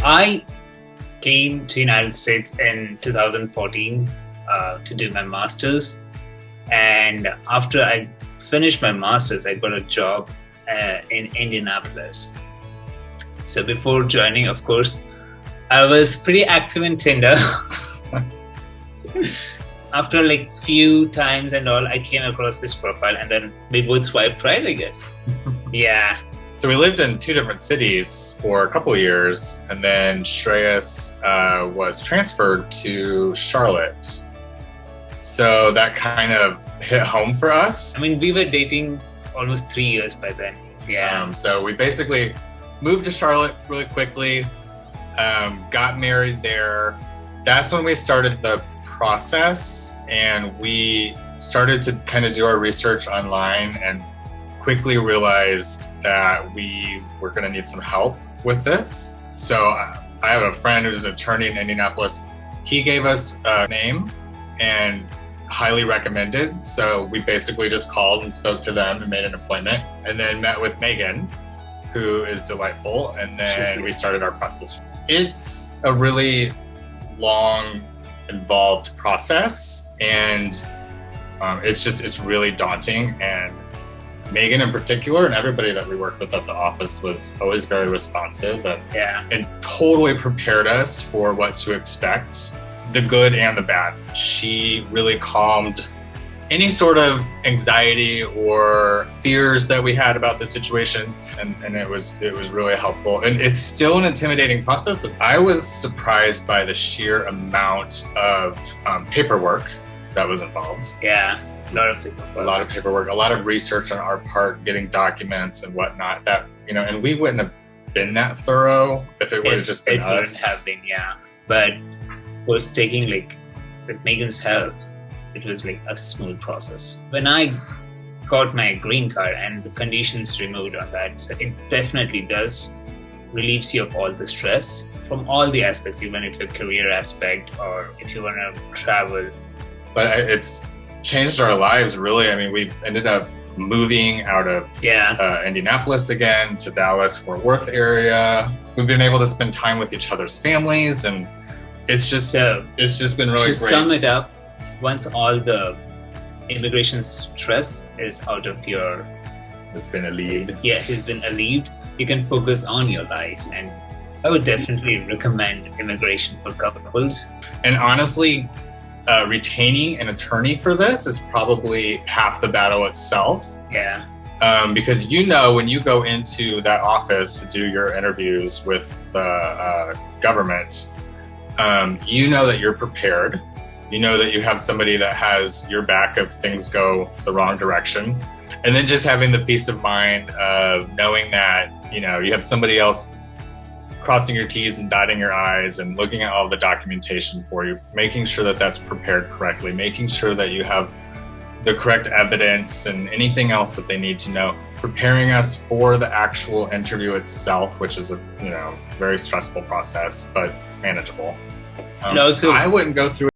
I came to United States in 2014 to do my master's, and after I finished my master's, I got a job in Indianapolis. So before joining, of course, I was pretty active in Tinder. After like few times and all, I came across his profile, and then we both swiped right, I guess. Yeah. So we lived in two different cities for a couple of years, and then Shreyas was transferred to Charlotte. So that kind of hit home for us. I mean, we were dating almost 3 years by then. Yeah. So we basically moved to Charlotte really quickly, got married there. That's when we started the process, and we started to kind of do our research online and quickly realized that we were going to need some help with this. So I have a friend who's an attorney in Indianapolis. He gave us a name and highly recommended. So we basically just called and spoke to them and made an appointment, and then met with Megan, who is delightful. And then we started our process. It's a really long, involved process, and it's really daunting. And Megan in particular, and everybody that we worked with at the office, was always very responsive and totally prepared us for what to expect, the good and the bad. She really calmed any sort of anxiety or fears that we had about the situation, and it was really helpful. And it's still an intimidating process. I was surprised by the sheer amount of paperwork that was involved. Yeah. A lot of paperwork, a lot of research on our part, getting documents and whatnot. That, and we wouldn't have been that thorough if it would have just been us. It wouldn't have been, yeah. But was taking with Megan's help, it was like a smooth process. When I got my green card and the conditions removed on that, so it definitely does relieves you of all the stress from all the aspects, even if your career aspect or if you want to travel. But it's changed our lives, really. I mean, we've ended up moving out of Indianapolis again to Dallas-Fort Worth area. We've been able to spend time with each other's families, and it's just been really great. To sum it up, once all the immigration stress is out of your... It's been alleviated. Yeah, it's been alleviated. You can focus on your life, and I would definitely recommend immigration for couples. And honestly, retaining an attorney for this is probably half the battle itself. Yeah. Because when you go into that office to do your interviews with the government, you know that you're prepared. You know that you have somebody that has your back if things go the wrong direction. And then just having the peace of mind of knowing that, you have somebody else crossing your T's and dotting your I's and looking at all the documentation for you, making sure that that's prepared correctly, making sure that you have the correct evidence and anything else that they need to know, preparing us for the actual interview itself, which is a very stressful process, but manageable. Also, I wouldn't go through